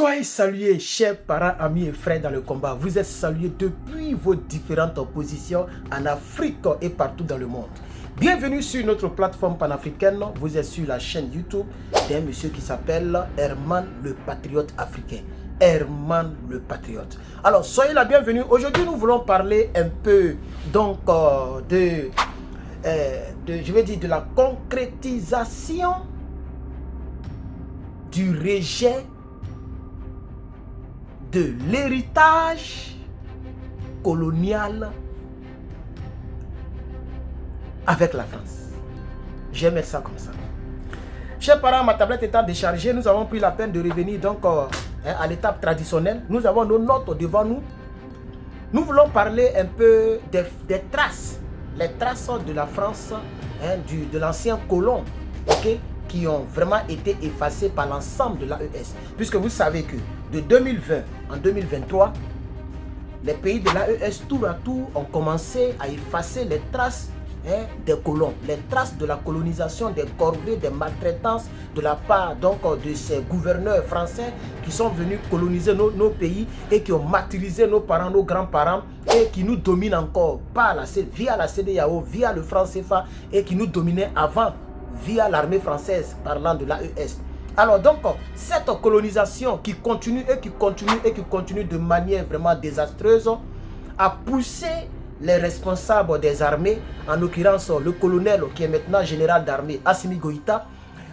Soyez salués, chers parents, amis et frères dans le combat. Vous êtes salués depuis vos différentes positions en Afrique et partout dans le monde. Bienvenue sur notre plateforme panafricaine. Vous êtes sur la chaîne YouTube d'un monsieur qui s'appelle Herman le Patriote africain. Herman le Patriote. Alors, soyez la bienvenue. Aujourd'hui, nous voulons parler un peu donc de la concrétisation du rejet de l'héritage colonial avec la France. Je vais mettre ça comme ça. Chers parents, ma tablette étant déchargée, nous avons pris la peine de revenir donc à l'étape traditionnelle. Nous avons nos notes devant nous. Nous voulons parler un peu des traces, les traces de la France, de l'ancien colon, qui ont vraiment été effacées par l'ensemble de l'AES. Puisque vous savez que de 2020 en 2023, les pays de l'AES tour à tour ont commencé à effacer les traces des colons, les traces de la colonisation, des corvées, des maltraitances de la part donc de ces gouverneurs français qui sont venus coloniser nos pays et qui ont martyrisé nos parents, nos grands-parents et qui nous dominent encore via la CEDEAO, via le franc CFA et qui nous dominaient avant via l'armée française parlant de l'AES. Alors donc, cette colonisation qui continue de manière vraiment désastreuse a poussé les responsables des armées, en l'occurrence le colonel qui est maintenant général d'armée Assimi Goïta.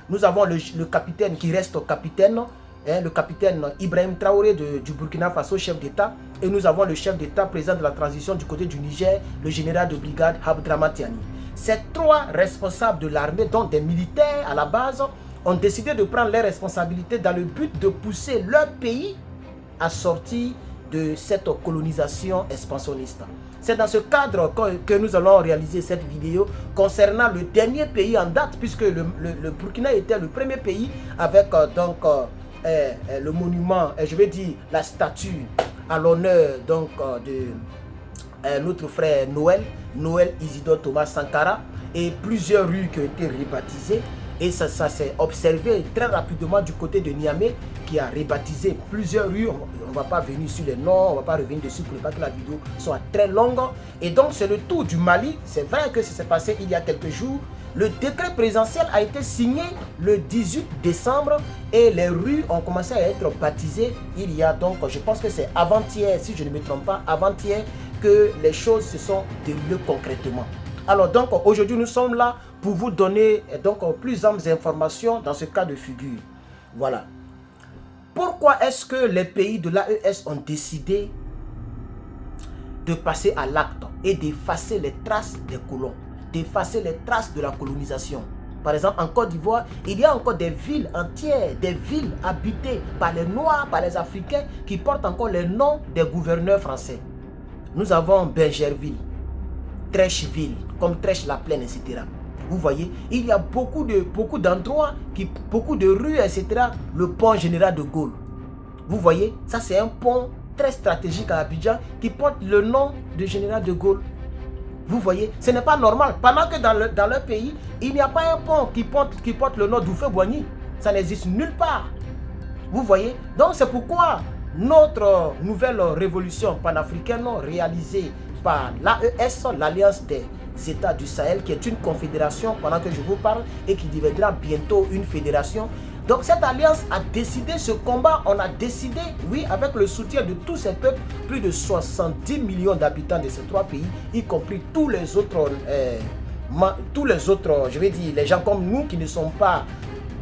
Nous avons le capitaine qui reste capitaine, le capitaine Ibrahim Traoré du Burkina Faso, chef d'État. Et nous avons le chef d'État président de la transition du côté du Niger, le général de brigade Abdraman Tiani. Ces trois responsables de l'armée, dont des militaires à la base, ont décidé de prendre leurs responsabilités dans le but de pousser leur pays à sortir de cette colonisation expansionniste. C'est dans ce cadre que nous allons réaliser cette vidéo concernant le dernier pays en date, puisque le Burkina était le premier pays avec le monument, je vais dire la statue à l'honneur de notre frère Noël Isidore Thomas Sankara, et plusieurs rues qui ont été rebaptisées. Et ça s'est observé très rapidement du côté de Niamey qui a rebaptisé plusieurs rues. On ne va pas venir sur les noms, on ne va pas revenir dessus pour ne pas que la vidéo soit très longue. Et donc c'est le tour du Mali. C'est vrai que ça s'est passé il y a quelques jours. Le décret présidentiel a été signé le 18 décembre et les rues ont commencé à être baptisées. Il y a donc, je pense que c'est avant-hier, si je ne me trompe pas, avant-hier que les choses se sont déroulées concrètement. Alors donc aujourd'hui nous sommes là pour vous donner donc plus amples informations dans ce cas de figure. Voilà. Pourquoi est-ce que les pays de l'AES ont décidé de passer à l'acte et d'effacer les traces des colons, d'effacer les traces de la colonisation? Par exemple, en Côte d'Ivoire, il y a encore des villes entières, des villes habitées par les Noirs, par les Africains, qui portent encore les noms des gouverneurs français. Nous avons Bergerville, Trècheville, comme Trèche-la-Plaine, etc. Vous voyez, il y a beaucoup d'endroits, beaucoup de rues, etc. Le pont Général de Gaulle. Vous voyez, ça c'est un pont très stratégique à Abidjan qui porte le nom de Général de Gaulle. Vous voyez, ce n'est pas normal. Pendant que dans leur pays, il n'y a pas un pont qui porte le nom d'Oufé-Boigny. Ça n'existe nulle part. Vous voyez, donc c'est pourquoi notre nouvelle révolution panafricaine réalisée par l'AES, l'Alliance des États du Sahel, qui est une confédération pendant que je vous parle et qui deviendra bientôt une fédération. Donc cette alliance a décidé ce combat, on a décidé, oui, avec le soutien de tous ces peuples, plus de 70 millions d'habitants de ces trois pays, y compris tous les autres, je vais dire, les gens comme nous qui ne sont pas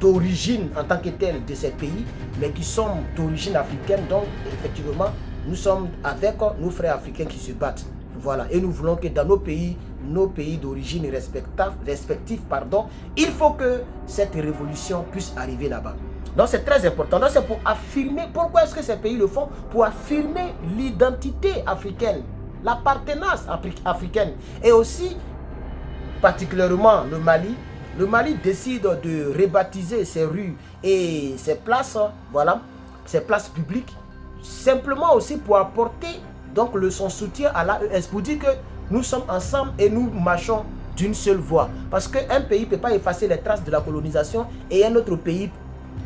d'origine en tant que tels de ces pays, mais qui sont d'origine africaine. Donc effectivement, nous sommes avec nos frères africains qui se battent. Voilà, et nous voulons que dans nos pays d'origine respectifs, il faut que cette révolution puisse arriver là-bas. Donc c'est très important. Donc c'est pour affirmer, pourquoi est-ce que ces pays le font? Pour affirmer l'identité africaine, l'appartenance africaine. Et aussi, particulièrement le Mali. Le Mali décide de rebaptiser ses rues et ses places, voilà, ses places publiques, simplement aussi pour apporter donc son soutien à l'AES, pour dire que nous sommes ensemble et nous marchons d'une seule voix. Parce qu'un pays ne peut pas effacer les traces de la colonisation et un autre pays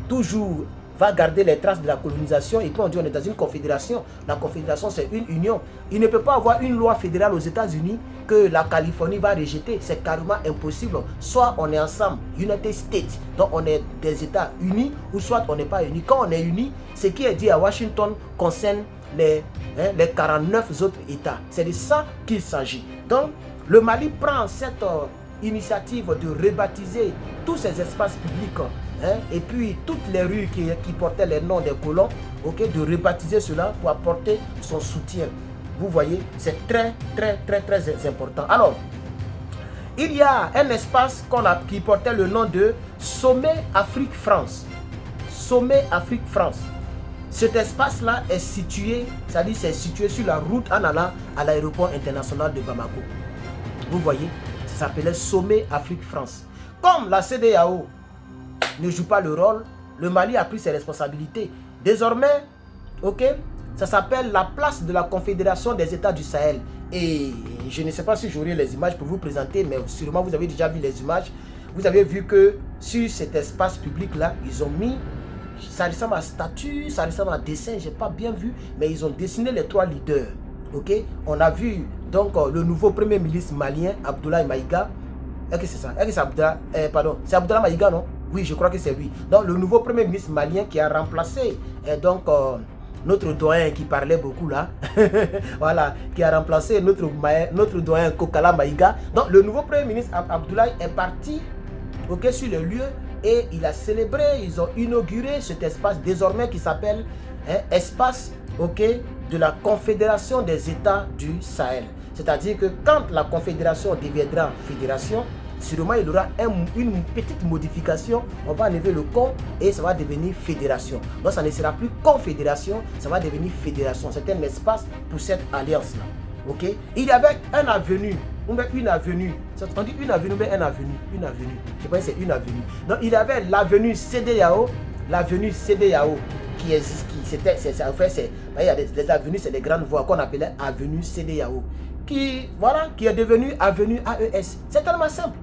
toujours va garder les traces de la colonisation. Et puis on dit on est dans une confédération. La confédération, c'est une union. Il ne peut pas avoir une loi fédérale aux États-Unis que la Californie va rejeter. C'est carrément impossible. Soit on est ensemble, United States, donc on est des États unis, ou soit on n'est pas unis. Quand on est unis, ce qui est dit à Washington concerne les 49 autres États. C'est de ça qu'il s'agit. Donc, le Mali prend cette initiative de rebaptiser tous ces espaces publics, et puis toutes les rues qui portaient les noms des colons, de rebaptiser cela pour apporter son soutien. Vous voyez, c'est très important. Alors, il y a un espace qui portait le nom de Sommet Afrique-France. Sommet Afrique-France. Cet espace-là est situé, c'est-à-dire c'est situé sur la route en allant à l'aéroport international de Bamako. Vous voyez, ça s'appelait Sommet Afrique-France. Comme la CEDEAO ne joue pas le rôle, le Mali a pris ses responsabilités. Désormais, ça s'appelle la place de la Confédération des États du Sahel. Et je ne sais pas si j'aurai les images pour vous présenter, mais sûrement vous avez déjà vu les images. Vous avez vu que sur cet espace public-là, ils ont mis, ça ressemble à statue, ça ressemble à dessin, je n'ai pas bien vu, mais ils ont dessiné les 3 leaders. On a vu donc le nouveau premier ministre malien, Abdoulaye Maïga. Est-ce que c'est ça? Est-ce que c'est Abdoulaye, pardon, c'est Abdoulaye Maïga, non? Oui, je crois que c'est lui. Donc le nouveau premier ministre malien qui a remplacé notre doyen qui parlait beaucoup là, voilà, qui a remplacé notre doyen Kokala Maïga. Donc le nouveau premier ministre Abdoulaye est parti sur le lieu et il a célébré, ils ont inauguré cet espace désormais qui s'appelle espace de la Confédération des États du Sahel. C'est-à-dire que quand la Confédération deviendra fédération, sûrement il y aura une petite modification, on va enlever le con et ça va devenir fédération. Donc ça ne sera plus confédération, ça va devenir fédération. C'est un espace pour cette alliance-là. Il y avait une avenue, on dit une avenue, mais une avenue, je pense que c'est une avenue. Donc il y avait l'avenue CEDEAO, qui existe, il y a des avenues, c'est des grandes voies qu'on appelait avenue CEDEAO, qui est devenue avenue AES. C'est tellement simple.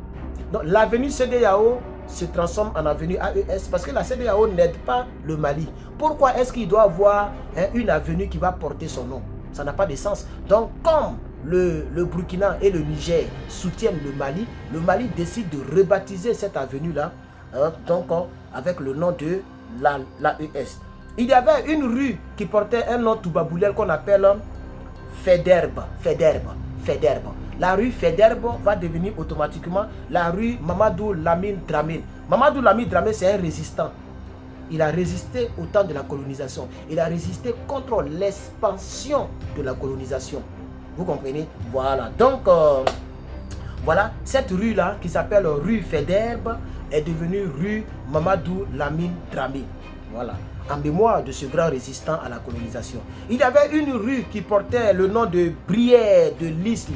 Donc l'avenue CEDEAO se transforme en avenue AES parce que la CEDEAO n'aide pas le Mali. Pourquoi est-ce qu'il doit avoir une avenue qui va porter son nom? Ça n'a pas de sens. Donc comme le Burkina et le Niger soutiennent le Mali décide de rebaptiser cette avenue-là avec le nom de l'AES. Il y avait une rue qui portait un nom toubaboulel qu'on appelle Faidherbe. La rue Faidherbe va devenir automatiquement la rue Mamadou Lamine Dramé. Mamadou Lamine Dramé, c'est un résistant. Il a résisté au temps de la colonisation. Il a résisté contre l'expansion de la colonisation. Vous comprenez? Voilà. Donc, voilà, cette rue-là, qui s'appelle rue Faidherbe, est devenue rue Mamadou Lamine Dramé. Voilà. En mémoire de ce grand résistant à la colonisation. Il y avait une rue qui portait le nom de Brière de l'Isle.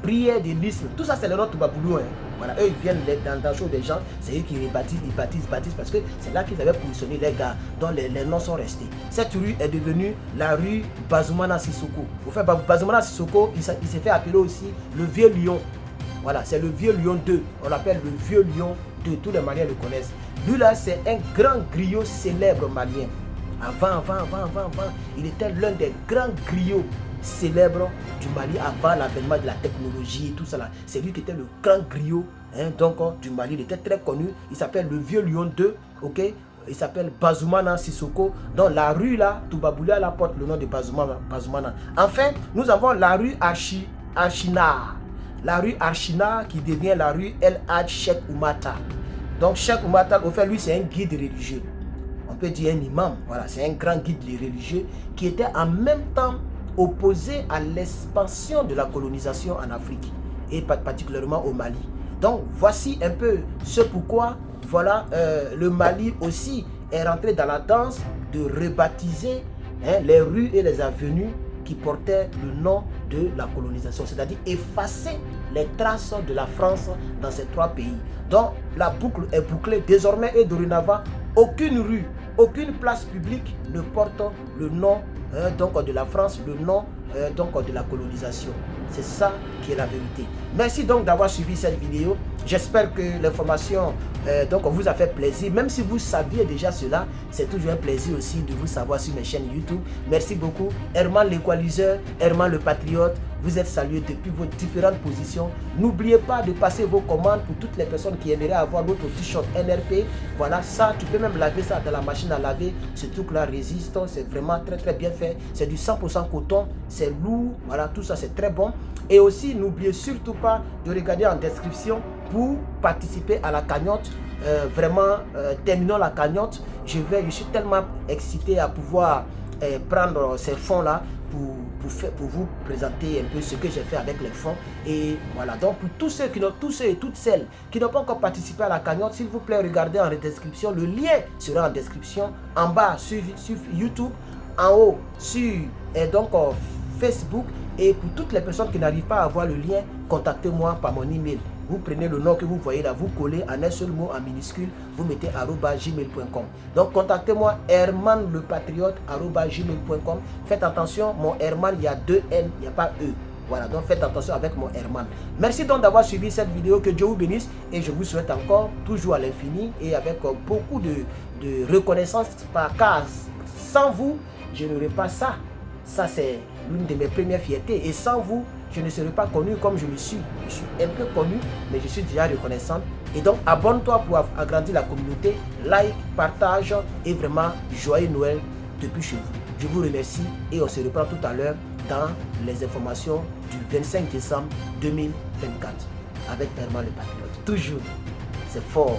Brière de l'Isle. Tout ça, c'est le nom de Baboulou. Voilà, eux, ils viennent dans le show des gens. C'est eux qui rebâtissent, ils bâtissent parce que c'est là qu'ils avaient positionné les gars, dont les noms sont restés. Cette rue est devenue la rue Bazoumana Sissoko. Au fait, Bazoumana Sissoko, il s'est fait appeler aussi le Vieux Lion. Voilà, c'est le Vieux Lion 2. On l'appelle le Vieux Lion 2. Tous les Maliens le connaissent. Lui là, c'est un grand griot célèbre malien. Avant, il était l'un des grands griots célèbres du Mali avant l'avènement de la technologie et tout ça là. C'est lui qui était le grand griot du Mali. Il était très connu. Il s'appelle le Vieux Lion 2. Il s'appelle Bazoumana Sissoko. Dans la rue là, Toubaboulia là porte le nom de Bazoumana. Enfin, nous avons la rue Archina. La rue Archina qui devient la rue El Hadj Cheikh Oumata. Donc Cheikh Oumata, au fait, lui c'est un guide religieux. On peut dire un imam. Voilà, c'est un grand guide religieux qui était en même temps opposé à l'expansion de la colonisation en Afrique et particulièrement au Mali. Donc voici un peu ce pourquoi le Mali aussi est rentré dans la danse de rebaptiser les rues et les avenues qui portaient le nom de la colonisation, c'est-à-dire effacer les traces de la France dans ces 3 pays. Donc la boucle est bouclée désormais et dorénavant, aucune rue, aucune place publique ne porte le nom donc de la France, le nom donc de la colonisation. C'est ça qui est la vérité. Merci donc d'avoir suivi cette vidéo. J'espère que l'information donc vous a fait plaisir. Même si vous saviez déjà cela, c'est toujours un plaisir aussi de vous savoir sur mes chaînes YouTube. Merci beaucoup. Herman l'équaliseur, Herman le patriote, vous êtes salués depuis vos différentes positions. N'oubliez pas de passer vos commandes pour toutes les personnes qui aimeraient avoir notre t-shirt NRP. Voilà, ça, tu peux même laver ça dans la machine à laver. Ce truc-là résiste, c'est vraiment très bien fait. C'est du 100% coton, c'est lourd. Voilà, tout ça, c'est très bon. Et aussi, n'oubliez surtout pas de regarder en description pour participer à la cagnotte. Terminons la cagnotte. Je suis tellement excité à pouvoir prendre ces fonds-là pour vous présenter un peu ce que j'ai fait avec les fonds. Et voilà, donc pour tous ceux et toutes celles qui n'ont pas encore participé à la cagnotte, s'il vous plaît, regardez en description. Le lien sera en description, en bas sur YouTube, en haut sur Facebook. Et pour toutes les personnes qui n'arrivent pas à avoir le lien, contactez-moi par mon email. Vous prenez le nom que vous voyez là, vous collez en un seul mot en minuscule, vous mettez @gmail.com. Donc contactez-moi hermanlepatriote@gmail.com. Faites attention, mon Herman, il y a 2 N, il n'y a pas E. Voilà, donc faites attention avec mon Herman. Merci donc d'avoir suivi cette vidéo, que Dieu vous bénisse et je vous souhaite encore toujours à l'infini et avec beaucoup de reconnaissance, car sans vous, je n'aurais pas ça. Ça, c'est l'une de mes premières fiertés. Et sans vous, je ne serais pas connu comme je le suis. Je suis un peu connu, mais je suis déjà reconnaissant. Et donc, abonne-toi pour agrandir la communauté. Like, partage et vraiment, joyeux Noël depuis chez vous. Je vous remercie et on se reprend tout à l'heure dans les informations du 25 décembre 2024 avec Herman le Patriote. Toujours, c'est fort.